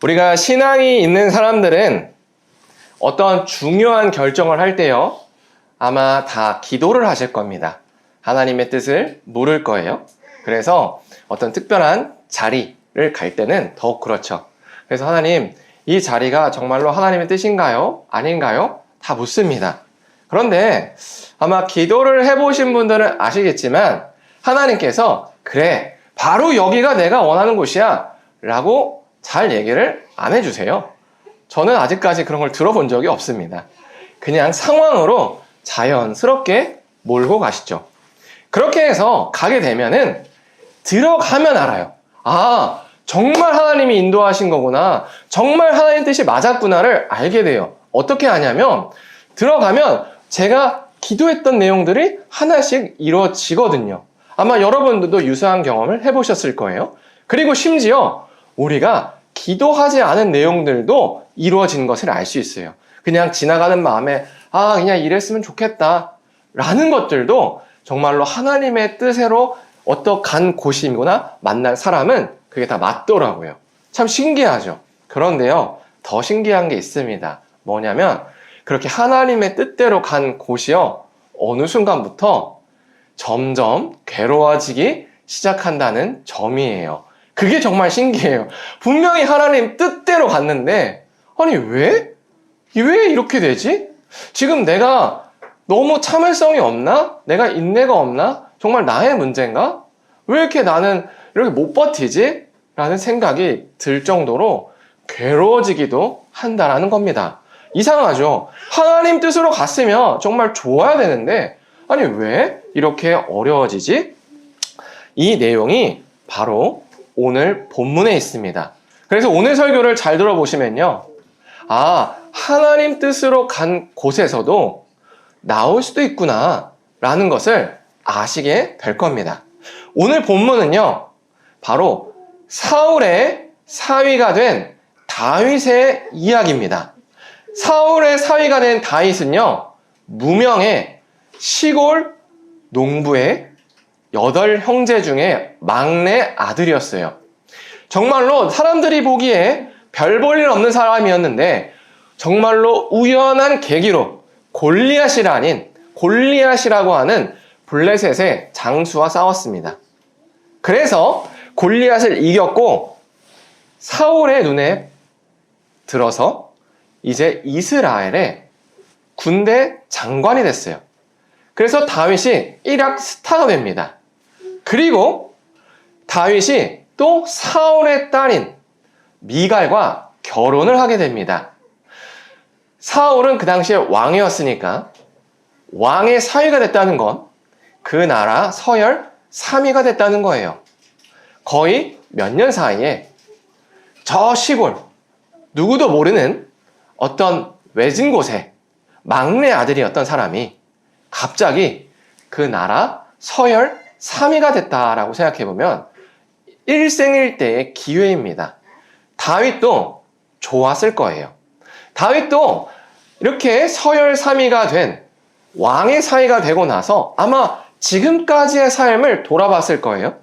우리가 신앙이 있는 사람들은 어떤 중요한 결정을 할 때요, 아마 다 기도를 하실 겁니다. 하나님의 뜻을 물을 거예요. 그래서 어떤 특별한 자리를 갈 때는 더욱 그렇죠. 그래서 하나님, 이 자리가 정말로 하나님의 뜻인가요? 아닌가요? 다 묻습니다. 그런데 아마 기도를 해보신 분들은 아시겠지만 하나님께서 그래, 바로 여기가 내가 원하는 곳이야 라고 잘 얘기를 안 해주세요. 저는 아직까지 그런 걸 들어본 적이 없습니다. 그냥 상황으로 자연스럽게 몰고 가시죠. 그렇게 해서 가게 되면은 들어가면 알아요. 아, 정말 하나님이 인도하신 거구나. 정말 하나님 뜻이 맞았구나를 알게 돼요. 어떻게 하냐면 들어가면 제가 기도했던 내용들이 하나씩 이루어지거든요. 아마 여러분들도 유사한 경험을 해보셨을 거예요. 그리고 심지어 우리가 기도하지 않은 내용들도 이루어진 것을 알 수 있어요. 그냥 지나가는 마음에 그냥 이랬으면 좋겠다 라는 것들도 정말로 하나님의 뜻으로 어떠한 곳이구나 만날 사람은 그게 다 맞더라고요. 참 신기하죠. 그런데요, 더 신기한 게 있습니다. 뭐냐면 그렇게 하나님의 뜻대로 간 곳이요, 어느 순간부터 점점 괴로워지기 시작한다는 점이에요. 그게 정말 신기해요. 분명히 하나님 뜻대로 갔는데 아니 왜 이렇게 되지? 지금 내가 너무 참을성이 없나? 내가 인내가 없나? 정말 나의 문제인가? 왜 이렇게 나는 이렇게 못 버티지? 라는 생각이 들 정도로 괴로워지기도 한다라는 겁니다. 이상하죠? 하나님 뜻으로 갔으면 정말 좋아야 되는데 아니 왜 이렇게 어려워지지? 이 내용이 바로 오늘 본문에 있습니다. 그래서 오늘 설교를 잘 들어보시면요, 하나님 뜻으로 간 곳에서도 나올 수도 있구나 라는 것을 아시게 될 겁니다. 오늘 본문은요, 바로 사울의 사위가 된 다윗의 이야기입니다. 사울의 사위가 된 다윗은요, 무명의 시골 농부의 8형제 중에 막내 아들이었어요. 정말로 사람들이 보기에 별 볼 일 없는 사람이었는데 정말로 우연한 계기로 골리앗이라고 하는 블레셋의 장수와 싸웠습니다. 그래서 골리앗을 이겼고 사울의 눈에 들어서 이제 이스라엘의 군대 장관이 됐어요. 그래서 다윗이 일약 스타가 됩니다. 그리고 다윗이 또 사울의 딸인 미갈과 결혼을 하게 됩니다. 사울은 그 당시에 왕이었으니까 왕의 사위가 됐다는 건 그 나라 서열 3위가 됐다는 거예요. 거의 몇 년 사이에 저 시골 누구도 모르는 어떤 외진 곳에 막내 아들이었던 사람이 갑자기 그 나라 서열 3위가 됐다라고 생각해보면 일생일대의 기회입니다. 다윗도 좋았을 거예요. 다윗도 이렇게 서열 3위가 된 왕의 사위가 되고 나서 아마 지금까지의 삶을 돌아봤을 거예요.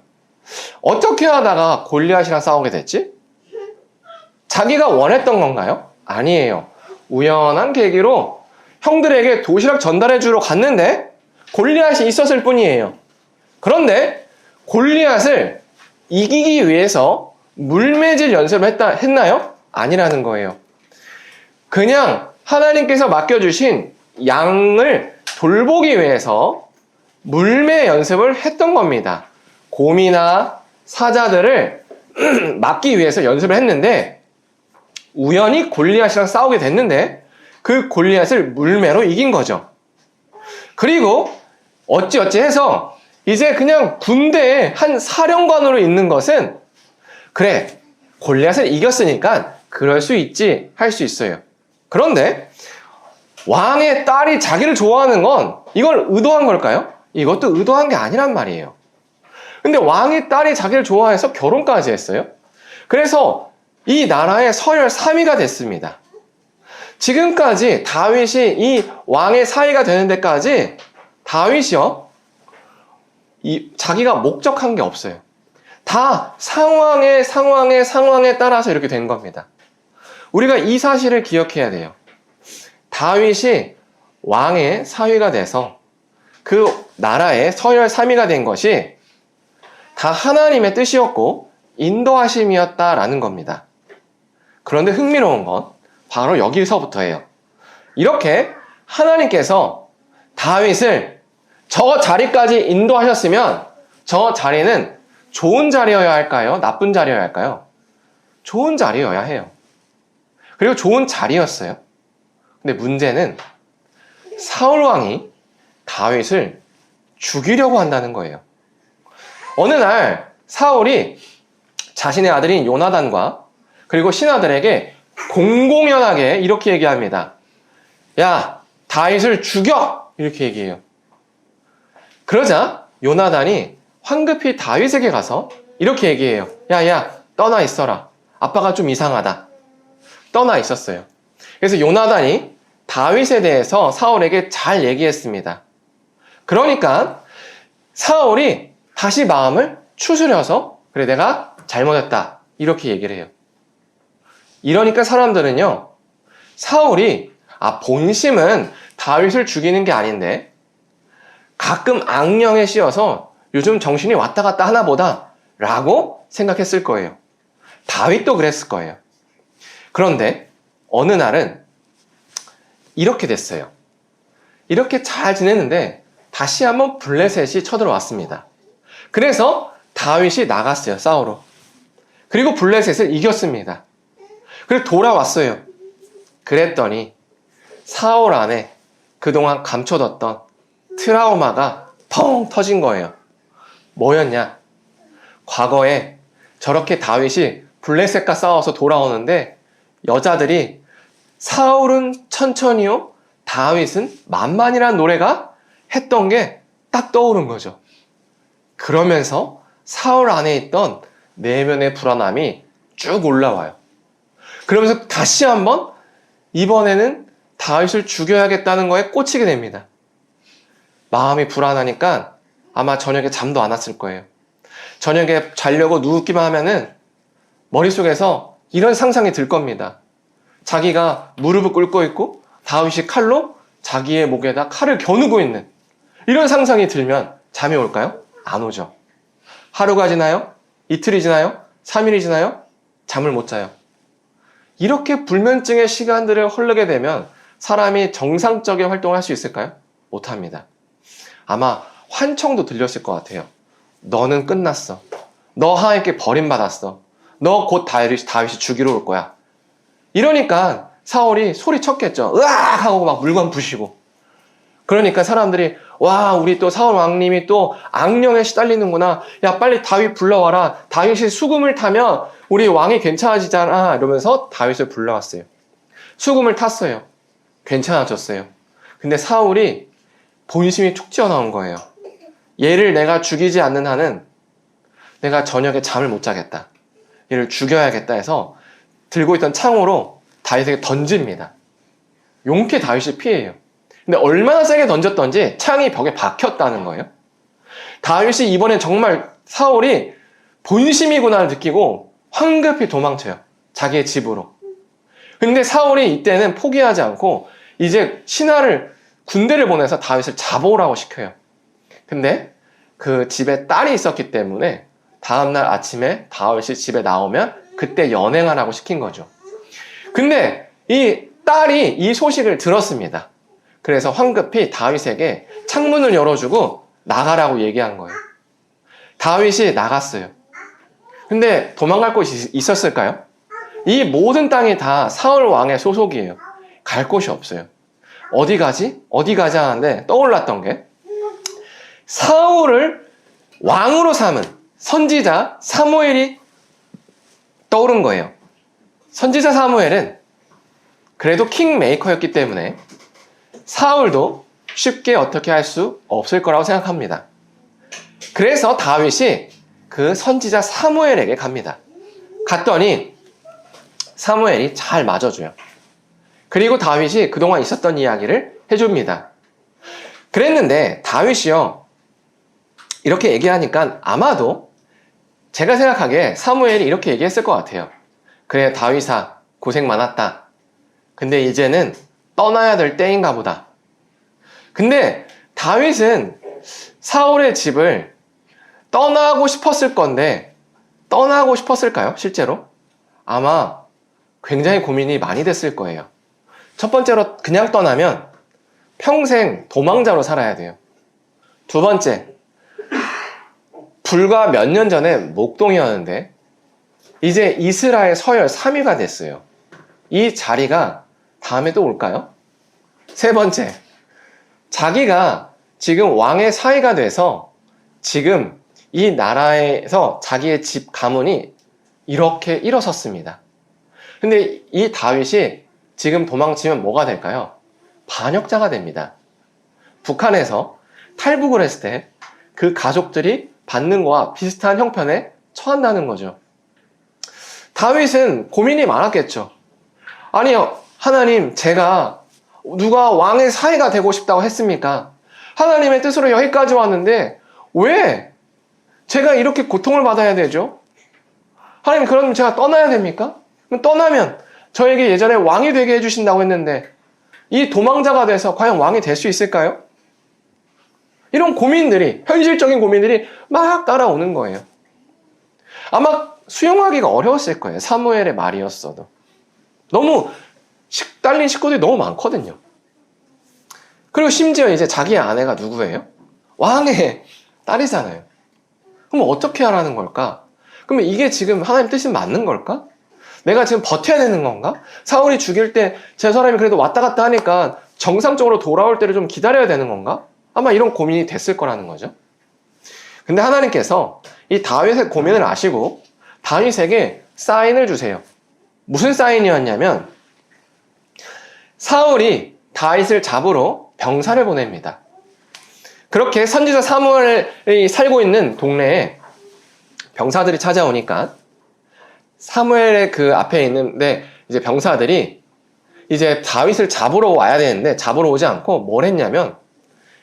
어떻게 하다가 골리앗이랑 싸우게 됐지? 자기가 원했던 건가요? 아니에요. 우연한 계기로 형들에게 도시락 전달해 주러 갔는데 골리앗이 있었을 뿐이에요. 그런데 골리앗을 이기기 위해서 물매질 연습을 했나요? 아니라는 거예요. 그냥 하나님께서 맡겨주신 양을 돌보기 위해서 물매 연습을 했던 겁니다. 곰이나 사자들을 막기 위해서 연습을 했는데 우연히 골리앗이랑 싸우게 됐는데 그 골리앗을 물매로 이긴 거죠. 그리고 어찌어찌 해서 이제 그냥 군대에 한 사령관으로 있는 것은 그래, 골리앗을 이겼으니까 그럴 수 있지 할 수 있어요. 그런데 왕의 딸이 자기를 좋아하는 건 이걸 의도한 걸까요? 이것도 의도한 게 아니란 말이에요. 근데 왕의 딸이 자기를 좋아해서 결혼까지 했어요. 그래서 이 나라의 서열 3위가 됐습니다. 지금까지 다윗이 이 왕의 사위가 되는 데까지 다윗이요, 자기가 목적한 게 없어요. 다 상황에 따라서 이렇게 된 겁니다. 우리가 이 사실을 기억해야 돼요. 다윗이 왕의 사위가 돼서 그 나라의 서열 3위가 된 것이 다 하나님의 뜻이었고 인도하심이었다라는 겁니다. 그런데 흥미로운 건 바로 여기서부터예요. 이렇게 하나님께서 다윗을 저 자리까지 인도하셨으면 저 자리는 좋은 자리여야 할까요? 나쁜 자리여야 할까요? 좋은 자리여야 해요. 그리고 좋은 자리였어요. 근데 문제는 사울 왕이 다윗을 죽이려고 한다는 거예요. 어느 날 사울이 자신의 아들인 요나단과 그리고 신하들에게 공공연하게 이렇게 얘기합니다. 야, 다윗을 죽여! 이렇게 얘기해요. 그러자 요나단이 황급히 다윗에게 가서 이렇게 얘기해요. 야, 떠나 있어라. 아빠가 좀 이상하다. 떠나 있었어요. 그래서 요나단이 다윗에 대해서 사울에게 잘 얘기했습니다. 그러니까 사울이 다시 마음을 추스려서 그래 내가 잘못했다 이렇게 얘기를 해요. 이러니까 사람들은요, 사울이 본심은 다윗을 죽이는 게 아닌데 가끔 악령에 씌어서 요즘 정신이 왔다 갔다 하나 보다 라고 생각했을 거예요. 다윗도 그랬을 거예요. 그런데 어느 날은 이렇게 됐어요. 이렇게 잘 지냈는데 다시 한번 블레셋이 쳐들어왔습니다. 그래서 다윗이 나갔어요, 싸우러. 그리고 블레셋을 이겼습니다. 그리고 돌아왔어요. 그랬더니 사울 안에 그동안 감춰뒀던 트라우마가 펑 터진 거예요. 뭐였냐? 과거에 저렇게 다윗이 블레셋과 싸워서 돌아오는데 여자들이 사울은 천천히요, 다윗은 만만이라는 노래가 했던 게 딱 떠오른 거죠. 그러면서 사울 안에 있던 내면의 불안함이 쭉 올라와요. 그러면서 다시 한번 이번에는 다윗을 죽여야겠다는 거에 꽂히게 됩니다. 마음이 불안하니까 아마 저녁에 잠도 안 왔을 거예요. 저녁에 자려고 누웠기만 하면은 머릿속에서 이런 상상이 들 겁니다. 자기가 무릎을 꿇고 있고 다윗이 칼로 자기의 목에다 칼을 겨누고 있는 이런 상상이 들면 잠이 올까요? 안 오죠. 하루가 지나요? 이틀이 지나요? 3일이 지나요? 잠을 못 자요. 이렇게 불면증의 시간들을 흐르게 되면 사람이 정상적인 활동을 할 수 있을까요? 못합니다. 아마 환청도 들렸을 것 같아요. 너는 끝났어. 너 하나님께 버림받았어. 너 곧 다윗이 죽이러 올 거야. 이러니까 사울이 소리쳤겠죠. 으악! 하고 막 물건 부시고. 그러니까 사람들이 와, 우리 또 사울 왕님이 또 악령에 시달리는구나. 야, 빨리 다윗 불러와라. 다윗이 수금을 타면 우리 왕이 괜찮아지잖아. 이러면서 다윗을 불러왔어요. 수금을 탔어요. 괜찮아졌어요. 근데 사울이 본심이 툭 튀어나온 거예요. 얘를 내가 죽이지 않는 한은 내가 저녁에 잠을 못 자겠다. 얘를 죽여야겠다 해서 들고 있던 창으로 다윗에게 던집니다. 용케 다윗이 피해요. 근데 얼마나 세게 던졌던지 창이 벽에 박혔다는 거예요. 다윗이 이번엔 정말 사울이 본심이구나를 느끼고 황급히 도망쳐요. 자기의 집으로. 근데 사울이 이때는 포기하지 않고 이제 군대를 보내서 다윗을 잡아오라고 시켜요. 근데 그 집에 딸이 있었기 때문에 다음날 아침에 다윗이 집에 나오면 그때 연행하라고 시킨 거죠. 근데 이 딸이 이 소식을 들었습니다. 그래서 황급히 다윗에게 창문을 열어주고 나가라고 얘기한 거예요. 다윗이 나갔어요. 근데 도망갈 곳이 있었을까요? 이 모든 땅이 다 사울 왕의 소속이에요. 갈 곳이 없어요. 어디 가지? 어디 가자 하는데 떠올랐던 게 사울을 왕으로 삼은 선지자 사무엘이 떠오른 거예요. 선지자 사무엘은 그래도 킹메이커였기 때문에 사울도 쉽게 어떻게 할 수 없을 거라고 생각합니다. 그래서 다윗이 그 선지자 사무엘에게 갑니다. 갔더니 사무엘이 잘 맞아줘요. 그리고 다윗이 그동안 있었던 이야기를 해줍니다. 그랬는데 다윗이요, 이렇게 얘기하니까 아마도 제가 생각하기에 사무엘이 이렇게 얘기했을 것 같아요. 그래, 다윗아, 고생 많았다. 근데 이제는 떠나야 될 때인가 보다. 근데 다윗은 사울의 집을 떠나고 싶었을 건데 떠나고 싶었을까요? 실제로? 아마 굉장히 고민이 많이 됐을 거예요. 첫 번째로 그냥 떠나면 평생 도망자로 살아야 돼요. 두 번째, 불과 몇 년 전에 목동이었는데 이제 이스라엘 서열 3위가 됐어요. 이 자리가 다음에 또 올까요? 세 번째, 자기가 지금 왕의 사위가 돼서 지금 이 나라에서 자기의 집 가문이 이렇게 일어섰습니다. 근데 이 다윗이 지금 도망치면 뭐가 될까요? 반역자가 됩니다. 북한에서 탈북을 했을 때 그 가족들이 받는 거와 비슷한 형편에 처한다는 거죠. 다윗은 고민이 많았겠죠. 아니요, 하나님, 제가 누가 왕의 사위가 되고 싶다고 했습니까? 하나님의 뜻으로 여기까지 왔는데 왜 제가 이렇게 고통을 받아야 되죠? 하나님, 그럼 제가 떠나야 됩니까? 그럼 떠나면 저에게 예전에 왕이 되게 해주신다고 했는데 이 도망자가 돼서 과연 왕이 될 수 있을까요? 이런 고민들이, 현실적인 고민들이 막 따라오는 거예요. 아마 수용하기가 어려웠을 거예요. 사무엘의 말이었어도. 너무 딸린 식구들이 너무 많거든요. 그리고 심지어 이제 자기의 아내가 누구예요? 왕의 딸이잖아요. 그럼 어떻게 하라는 걸까? 그러면 이게 지금 하나님 뜻이 맞는 걸까? 내가 지금 버텨야 되는 건가? 사울이 죽일 때 제 사람이 그래도 왔다 갔다 하니까 정상적으로 돌아올 때를 좀 기다려야 되는 건가? 아마 이런 고민이 됐을 거라는 거죠. 근데 하나님께서 이 다윗의 고민을 아시고 다윗에게 사인을 주세요. 무슨 사인이었냐면 사울이 다윗을 잡으러 병사를 보냅니다. 그렇게 선지자 사무엘이 살고 있는 동네에 병사들이 찾아오니까 사무엘의 그 앞에 있는데 이제 병사들이 이제 다윗을 잡으러 와야 되는데 잡으러 오지 않고 뭘 했냐면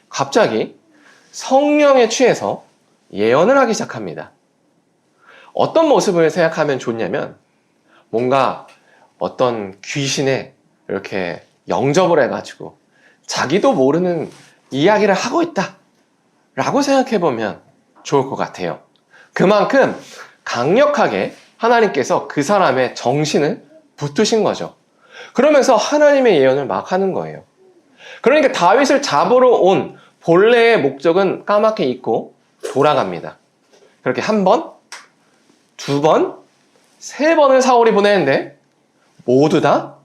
갑자기 성령에 취해서 예언을 하기 시작합니다. 어떤 모습을 생각하면 좋냐면 뭔가 어떤 귀신에 이렇게 영접을 해가지고 자기도 모르는 이야기를 하고 있다 라고 생각해보면 좋을 것 같아요. 그만큼 강력하게 하나님께서 그 사람의 정신을 붙드신 거죠. 그러면서 하나님의 예언을 막 하는 거예요. 그러니까 다윗을 잡으러 온 본래의 목적은 까맣게 잊고 돌아갑니다. 그렇게 한 번, 두 번, 세 번을 사울이 보내는데 모두 다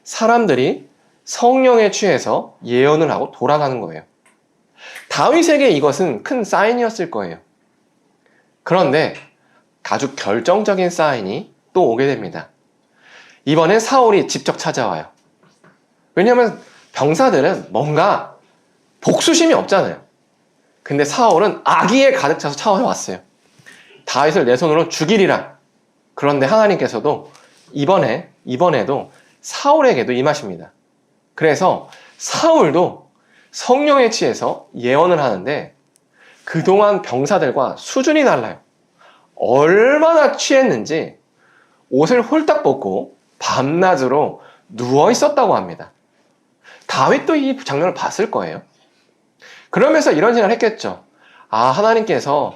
사람들이 성령에 취해서 예언을 하고 돌아가는 거예요. 다윗에게 이것은 큰 사인이었을 거예요. 그런데 아주 결정적인 사인이 또 오게 됩니다. 이번엔 사울이 직접 찾아와요. 왜냐하면 병사들은 뭔가 복수심이 없잖아요. 근데 사울은 악의에 가득 차서 찾아왔어요. 다윗을 내 손으로 죽이리라. 그런데 하나님께서도 이번에도 사울에게도 임하십니다. 그래서 사울도 성령에 취해서 예언을 하는데 그동안 병사들과 수준이 달라요. 얼마나 취했는지 옷을 홀딱 벗고 밤낮으로 누워 있었다고 합니다. 다윗도 이 장면을 봤을 거예요. 그러면서 이런 생각을 했겠죠. 아, 하나님께서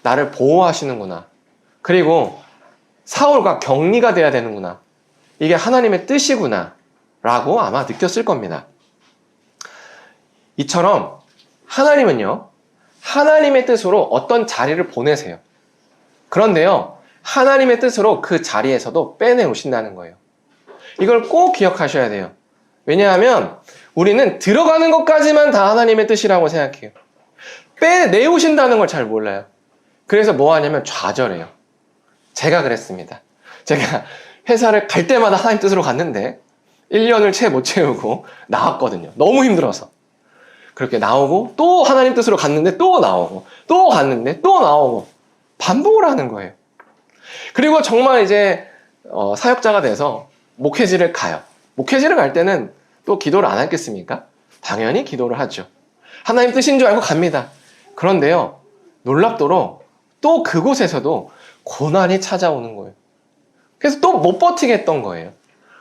나를 보호하시는구나. 그리고 사울과 격리가 돼야 되는구나. 이게 하나님의 뜻이구나. 라고 아마 느꼈을 겁니다. 이처럼 하나님은요, 하나님의 뜻으로 어떤 자리를 보내세요. 그런데요, 하나님의 뜻으로 그 자리에서도 빼내오신다는 거예요. 이걸 꼭 기억하셔야 돼요. 왜냐하면 우리는 들어가는 것까지만 다 하나님의 뜻이라고 생각해요. 빼내오신다는 걸 잘 몰라요. 그래서 뭐 하냐면 좌절해요. 제가 그랬습니다. 제가 회사를 갈 때마다 하나님 뜻으로 갔는데 1년을 채 못 채우고 나왔거든요. 너무 힘들어서. 그렇게 나오고 또 하나님 뜻으로 갔는데 또 나오고 또 갔는데 또 나오고 반복을 하는 거예요. 그리고 정말 이제 사역자가 돼서 목회지를 가요. 목회지를 갈 때는 또 기도를 안 하겠습니까? 당연히 기도를 하죠. 하나님 뜻인 줄 알고 갑니다. 그런데요, 놀랍도록 또 그곳에서도 고난이 찾아오는 거예요. 그래서 또 못 버티겠던 거예요.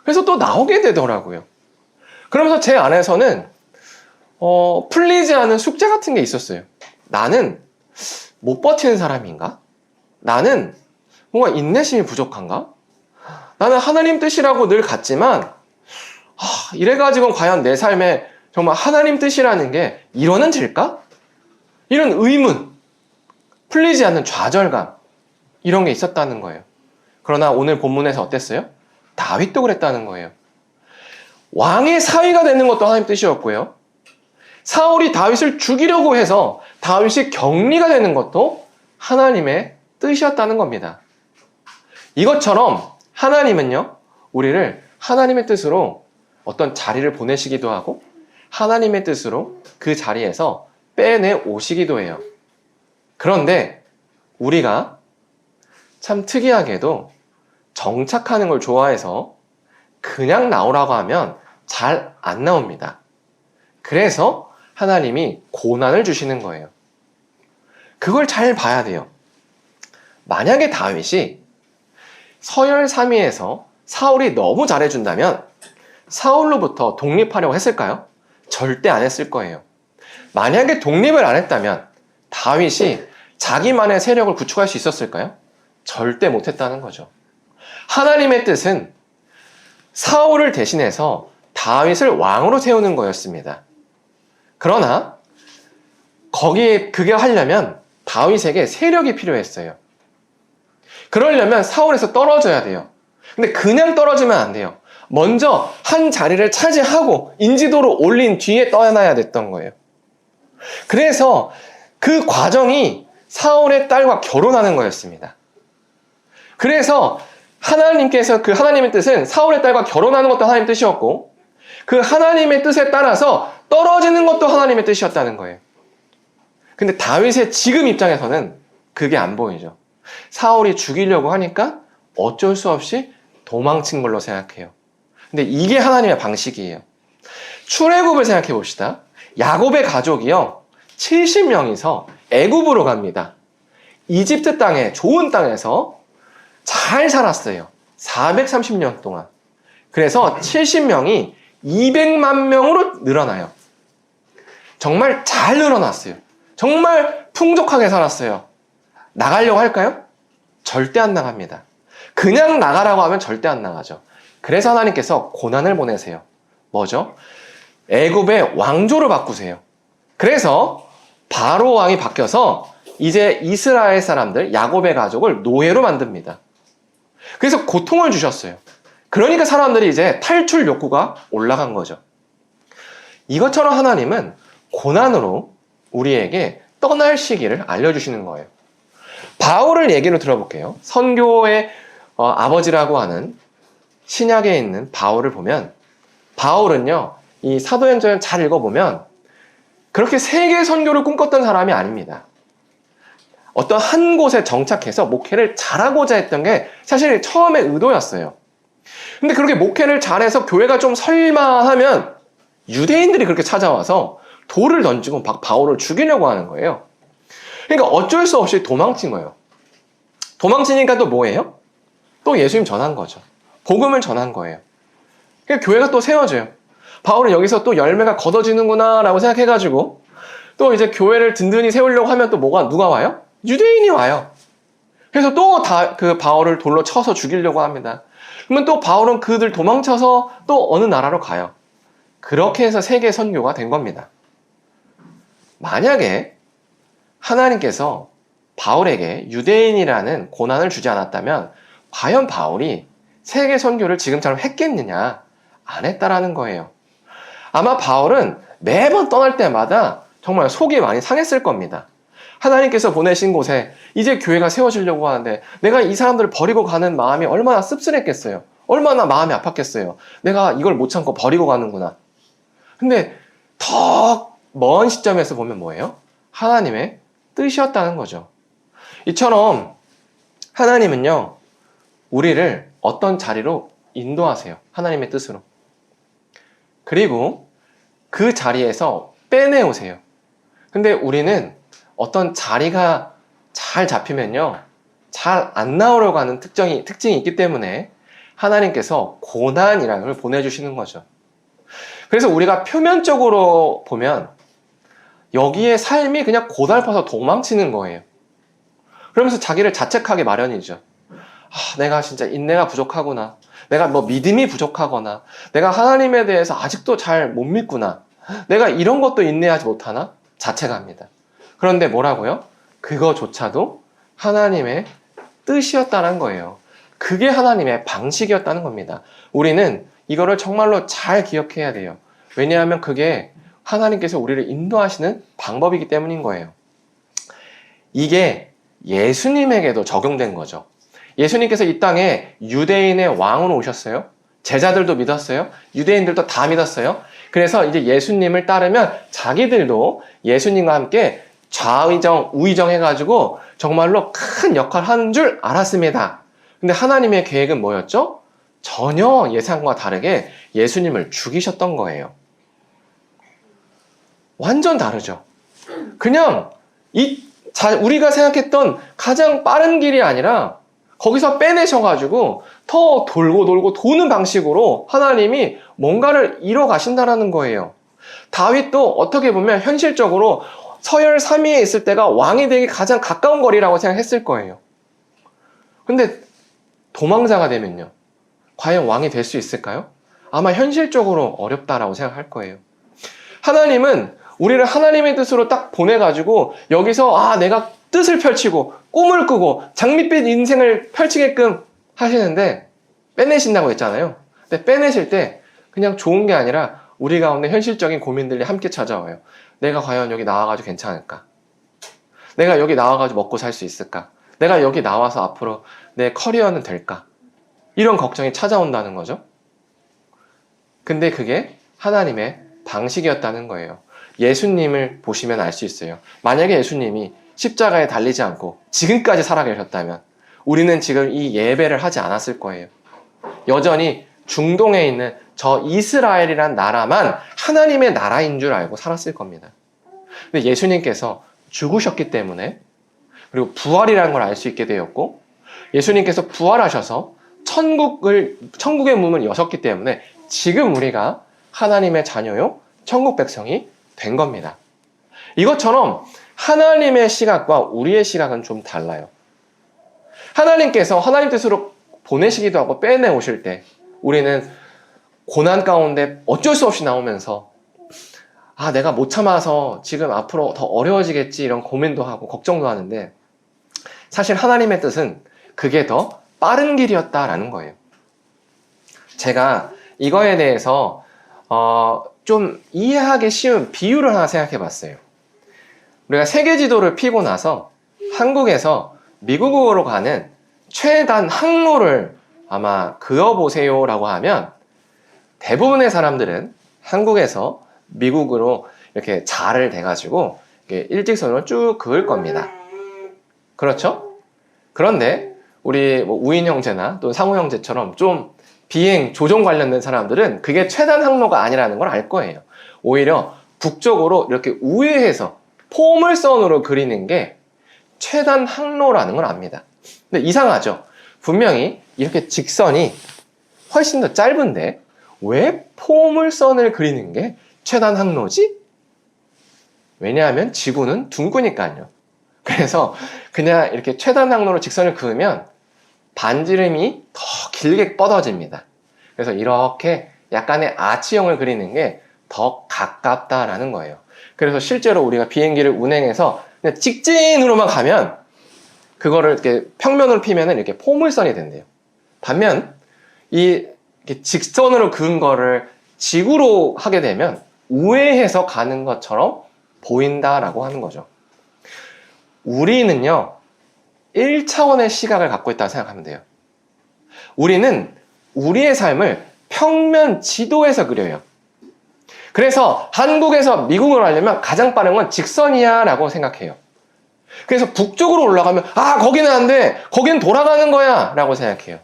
그래서 또 나오게 되더라고요. 그러면서 제 안에서는 풀리지 않은 숙제 같은 게 있었어요. 나는 못 버티는 사람인가? 나는 뭔가 인내심이 부족한가? 나는 하나님 뜻이라고 늘 갔지만 이래가지고 과연 내 삶에 정말 하나님 뜻이라는 게 이루어질까? 이런 의문, 풀리지 않는 좌절감, 이런 게 있었다는 거예요. 그러나 오늘 본문에서 어땠어요? 다윗도 그랬다는 거예요. 왕의 사위가 되는 것도 하나님 뜻이었고요. 사울이 다윗을 죽이려고 해서 다윗이 격리가 되는 것도 하나님의 뜻이었다는 겁니다. 이것처럼 하나님은요, 우리를 하나님의 뜻으로 어떤 자리를 보내시기도 하고 하나님의 뜻으로 그 자리에서 빼내 오시기도 해요. 그런데 우리가 참 특이하게도 정착하는 걸 좋아해서 그냥 나오라고 하면 잘 안 나옵니다. 그래서 하나님이 고난을 주시는 거예요. 그걸 잘 봐야 돼요. 만약에 다윗이 서열 3위에서 사울이 너무 잘해준다면 사울로부터 독립하려고 했을까요? 절대 안 했을 거예요. 만약에 독립을 안 했다면 다윗이 자기만의 세력을 구축할 수 있었을까요? 절대 못했다는 거죠. 하나님의 뜻은 사울을 대신해서 다윗을 왕으로 세우는 거였습니다. 그러나 거기에 그게 하려면 다윗에게 세력이 필요했어요. 그러려면 사울에서 떨어져야 돼요. 근데 그냥 떨어지면 안 돼요. 먼저 한 자리를 차지하고 인지도를 올린 뒤에 떠나야 됐던 거예요. 그래서 그 과정이 사울의 딸과 결혼하는 거였습니다. 그래서 하나님께서 그 하나님의 뜻은 사울의 딸과 결혼하는 것도 하나님의 뜻이었고 그 하나님의 뜻에 따라서 떨어지는 것도 하나님의 뜻이었다는 거예요. 근데 다윗의 지금 입장에서는 그게 안 보이죠. 사울이 죽이려고 하니까 어쩔 수 없이 도망친 걸로 생각해요. 근데 이게 하나님의 방식이에요. 출애굽을 생각해 봅시다. 야곱의 가족이요 70명이서 애굽으로 갑니다. 이집트 땅에 좋은 땅에서 잘 살았어요. 430년 동안. 그래서 70명이 200만 명으로 늘어나요. 정말 잘 늘어났어요. 정말 풍족하게 살았어요. 나가려고 할까요? 절대 안 나갑니다. 그냥 나가라고 하면 절대 안 나가죠. 그래서 하나님께서 고난을 보내세요. 뭐죠? 애굽의 왕조를 바꾸세요. 그래서 바로 왕이 바뀌어서 이제 이스라엘 사람들, 야곱의 가족을 노예로 만듭니다. 그래서 고통을 주셨어요. 그러니까 사람들이 이제 탈출 욕구가 올라간 거죠. 이것처럼 하나님은 고난으로 우리에게 떠날 시기를 알려주시는 거예요. 바울을 얘기로 들어볼게요. 선교의 아버지라고 하는 신약에 있는 바울을 보면 바울은요, 이 사도행전을 잘 읽어보면 그렇게 세계 선교를 꿈꿨던 사람이 아닙니다. 어떤 한 곳에 정착해서 목회를 잘하고자 했던 게 사실 처음에 의도였어요. 근데 그렇게 목회를 잘해서 교회가 좀 설마하면 유대인들이 그렇게 찾아와서 돌을 던지고 바울을 죽이려고 하는 거예요. 그러니까 어쩔 수 없이 도망친 거예요. 도망치니까 또 뭐예요? 또 예수님 전한 거죠. 복음을 전한 거예요. 그러니까 교회가 또 세워져요. 바울은 여기서 또 열매가 걷어지는구나 라고 생각해가지고 또 이제 교회를 든든히 세우려고 하면 또 누가 와요? 유대인이 와요. 그래서 또 그 바울을 돌로 쳐서 죽이려고 합니다. 그러면 또 바울은 그들 도망쳐서 또 어느 나라로 가요. 그렇게 해서 세계 선교가 된 겁니다. 만약에 하나님께서 바울에게 유대인이라는 고난을 주지 않았다면 과연 바울이 세계 선교를 지금처럼 했겠느냐? 안 했다라는 거예요. 아마 바울은 매번 떠날 때마다 정말 속이 많이 상했을 겁니다. 하나님께서 보내신 곳에 이제 교회가 세워지려고 하는데 내가 이 사람들을 버리고 가는 마음이 얼마나 씁쓸했겠어요. 얼마나 마음이 아팠겠어요. 내가 이걸 못 참고 버리고 가는구나. 근데 더 먼 시점에서 보면 뭐예요? 하나님의 뜻이었다는 거죠. 이처럼 하나님은요, 우리를 어떤 자리로 인도하세요. 하나님의 뜻으로. 그리고 그 자리에서 빼내오세요. 근데 우리는 어떤 자리가 잘 잡히면요, 잘 안 나오려고 하는 특징이 있기 때문에 하나님께서 고난이라는 걸 보내주시는 거죠. 그래서 우리가 표면적으로 보면 여기에 삶이 그냥 고달파서 도망치는 거예요. 그러면서 자기를 자책하기 마련이죠. 내가 진짜 인내가 부족하구나. 내가 믿음이 부족하거나 내가 하나님에 대해서 아직도 잘 못 믿구나. 내가 이런 것도 인내하지 못하나? 자책합니다. 그런데 뭐라고요? 그거조차도 하나님의 뜻이었다는 거예요. 그게 하나님의 방식이었다는 겁니다. 우리는 이거를 정말로 잘 기억해야 돼요. 왜냐하면 그게 하나님께서 우리를 인도하시는 방법이기 때문인 거예요. 이게 예수님에게도 적용된 거죠. 예수님께서 이 땅에 유대인의 왕으로 오셨어요. 제자들도 믿었어요. 유대인들도 다 믿었어요. 그래서 이제 예수님을 따르면 자기들도 예수님과 함께 좌의정, 우의정 해가지고 정말로 큰 역할을 하는 줄 알았습니다. 근데 하나님의 계획은 뭐였죠? 전혀 예상과 다르게 예수님을 죽이셨던 거예요. 완전 다르죠. 그냥 우리가 생각했던 가장 빠른 길이 아니라 거기서 빼내셔가지고 더 돌고 도는 방식으로 하나님이 뭔가를 이뤄 가신다는 거예요. 다윗도 어떻게 보면 현실적으로 서열 3위에 있을 때가 왕이 되기 가장 가까운 거리라고 생각했을 거예요. 근데 도망자가 되면요, 과연 왕이 될 수 있을까요? 아마 현실적으로 어렵다라고 생각할 거예요. 하나님은 우리를 하나님의 뜻으로 딱 보내가지고 여기서 내가 뜻을 펼치고 꿈을 꾸고 장밋빛 인생을 펼치게끔 하시는데 빼내신다고 했잖아요. 근데 빼내실 때 그냥 좋은 게 아니라 우리 가운데 현실적인 고민들이 함께 찾아와요. 내가 과연 여기 나와가지고 괜찮을까? 내가 여기 나와가지고 먹고 살 수 있을까? 내가 여기 나와서 앞으로 내 커리어는 될까? 이런 걱정이 찾아온다는 거죠. 근데 그게 하나님의 방식이었다는 거예요. 예수님을 보시면 알 수 있어요. 만약에 예수님이 십자가에 달리지 않고 지금까지 살아계셨다면 우리는 지금 이 예배를 하지 않았을 거예요. 여전히 중동에 있는 저 이스라엘이란 나라만 하나님의 나라인 줄 알고 살았을 겁니다. 근데 예수님께서 죽으셨기 때문에, 그리고 부활이라는 걸 알 수 있게 되었고, 예수님께서 부활하셔서 천국의 문을 여셨기 때문에 지금 우리가 하나님의 자녀요, 천국 백성이 된 겁니다. 이것처럼 하나님의 시각과 우리의 시각은 좀 달라요. 하나님께서 하나님 뜻으로 보내시기도 하고 빼내오실 때 우리는 고난 가운데 어쩔 수 없이 나오면서 내가 못 참아서 지금 앞으로 더 어려워지겠지 이런 고민도 하고 걱정도 하는데, 사실 하나님의 뜻은 그게 더 빠른 길이었다라는 거예요. 제가 이거에 대해서 좀 이해하기 쉬운 비유를 하나 생각해 봤어요. 우리가 세계 지도를 펴고 나서 한국에서 미국으로 가는 최단 항로를 아마 그어보세요 라고 하면 대부분의 사람들은 한국에서 미국으로 이렇게 자를 대가지고 일직선으로 쭉 그을 겁니다. 그렇죠? 그런데 우리 우인 형제나 또 상우 형제처럼 좀 비행 조종 관련된 사람들은 그게 최단 항로가 아니라는 걸 알 거예요. 오히려 북쪽으로 이렇게 우회해서 포물선으로 그리는 게 최단 항로라는 걸 압니다. 근데 이상하죠? 분명히 이렇게 직선이 훨씬 더 짧은데 왜 포물선을 그리는 게 최단 항로지? 왜냐하면 지구는 둥그니까요. 그래서 그냥 이렇게 최단 항로로 직선을 그으면 반지름이 더 길게 뻗어집니다. 그래서 이렇게 약간의 아치형을 그리는 게 더 가깝다라는 거예요. 그래서 실제로 우리가 비행기를 운행해서 그냥 직진으로만 가면 그거를 이렇게 평면으로 피면은 이렇게 포물선이 된대요. 반면 이렇게 직선으로 그은 거를 지구로 하게 되면 우회해서 가는 것처럼 보인다라고 하는 거죠. 우리는요, 1차원의 시각을 갖고 있다고 생각하면 돼요. 우리는 우리의 삶을 평면 지도에서 그려요. 그래서 한국에서 미국으로 가려면 가장 빠른 건 직선이야 라고 생각해요. 그래서 북쪽으로 올라가면 거기는 안 돼, 거기는 돌아가는 거야 라고 생각해요.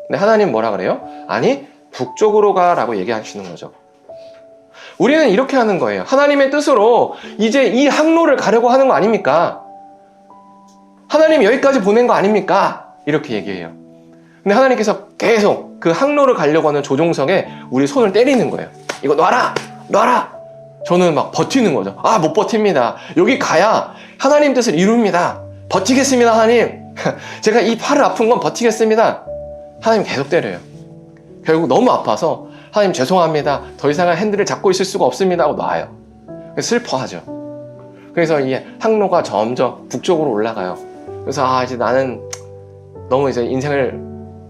근데 하나님 뭐라 그래요? 아니, 북쪽으로 가 라고 얘기하시는 거죠. 우리는 이렇게 하는 거예요. 하나님의 뜻으로 이제 이 항로를 가려고 하는 거 아닙니까? 하나님이 여기까지 보낸 거 아닙니까? 이렇게 얘기해요. 근데 하나님께서 계속 그 항로를 가려고 하는 조종석에 우리 손을 때리는 거예요. 이거 놔라! 놔라! 저는 막 버티는 거죠. 아, 못 버팁니다. 여기 가야 하나님 뜻을 이룹니다. 버티겠습니다, 하나님. 제가 이 팔을 아픈 건 버티겠습니다. 하나님 계속 때려요. 결국 너무 아파서 하나님 죄송합니다. 더 이상은 핸들을 잡고 있을 수가 없습니다 하고 놔요. 슬퍼하죠. 그래서 이 항로가 점점 북쪽으로 올라가요. 그래서 아, 이제 나는 너무 이제 인생을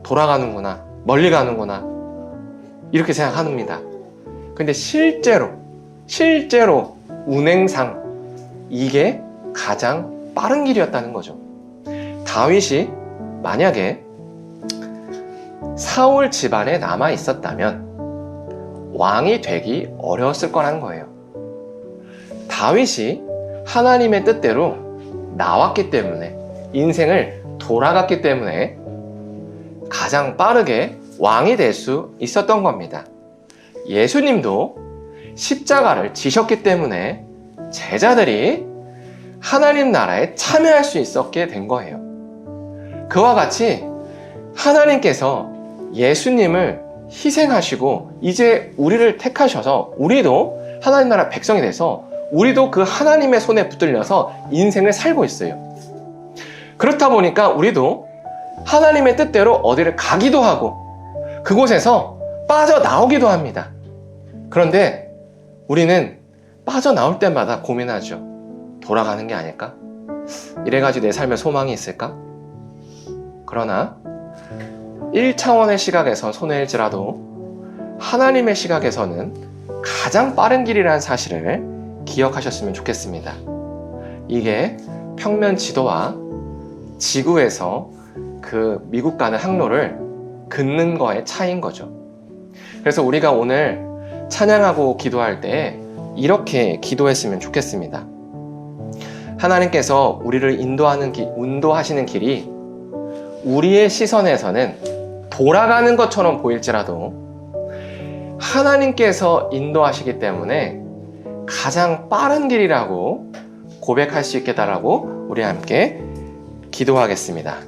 돌아가는구나, 멀리 가는구나, 이렇게 생각합니다. 근데 실제로 운행상 이게 가장 빠른 길이었다는 거죠. 다윗이 만약에 사울 집안에 남아 있었다면 왕이 되기 어려웠을 거라는 거예요. 다윗이 하나님의 뜻대로 나왔기 때문에, 인생을 돌아갔기 때문에 가장 빠르게 왕이 될 수 있었던 겁니다. 예수님도 십자가를 지셨기 때문에 제자들이 하나님 나라에 참여할 수 있었게 된 거예요. 그와 같이 하나님께서 예수님을 희생하시고 이제 우리를 택하셔서 우리도 하나님 나라 백성이 돼서 우리도 그 하나님의 손에 붙들려서 인생을 살고 있어요. 그렇다 보니까 우리도 하나님의 뜻대로 어디를 가기도 하고 그곳에서 빠져나오기도 합니다. 그런데 우리는 빠져나올 때마다 고민하죠. 돌아가는 게 아닐까? 이래가지고 내 삶에 소망이 있을까? 그러나 1차원의 시각에선 손해일지라도 하나님의 시각에서는 가장 빠른 길이라는 사실을 기억하셨으면 좋겠습니다. 이게 평면 지도와 지구에서 그 미국 가는 항로를 긋는 거의 차이인 거죠. 그래서 우리가 오늘 찬양하고 기도할 때 이렇게 기도했으면 좋겠습니다. 하나님께서 우리를 인도하시는 길이 우리의 시선에서는 돌아가는 것처럼 보일지라도 하나님께서 인도하시기 때문에 가장 빠른 길이라고 고백할 수 있겠다라고 우리 함께 기도하겠습니다.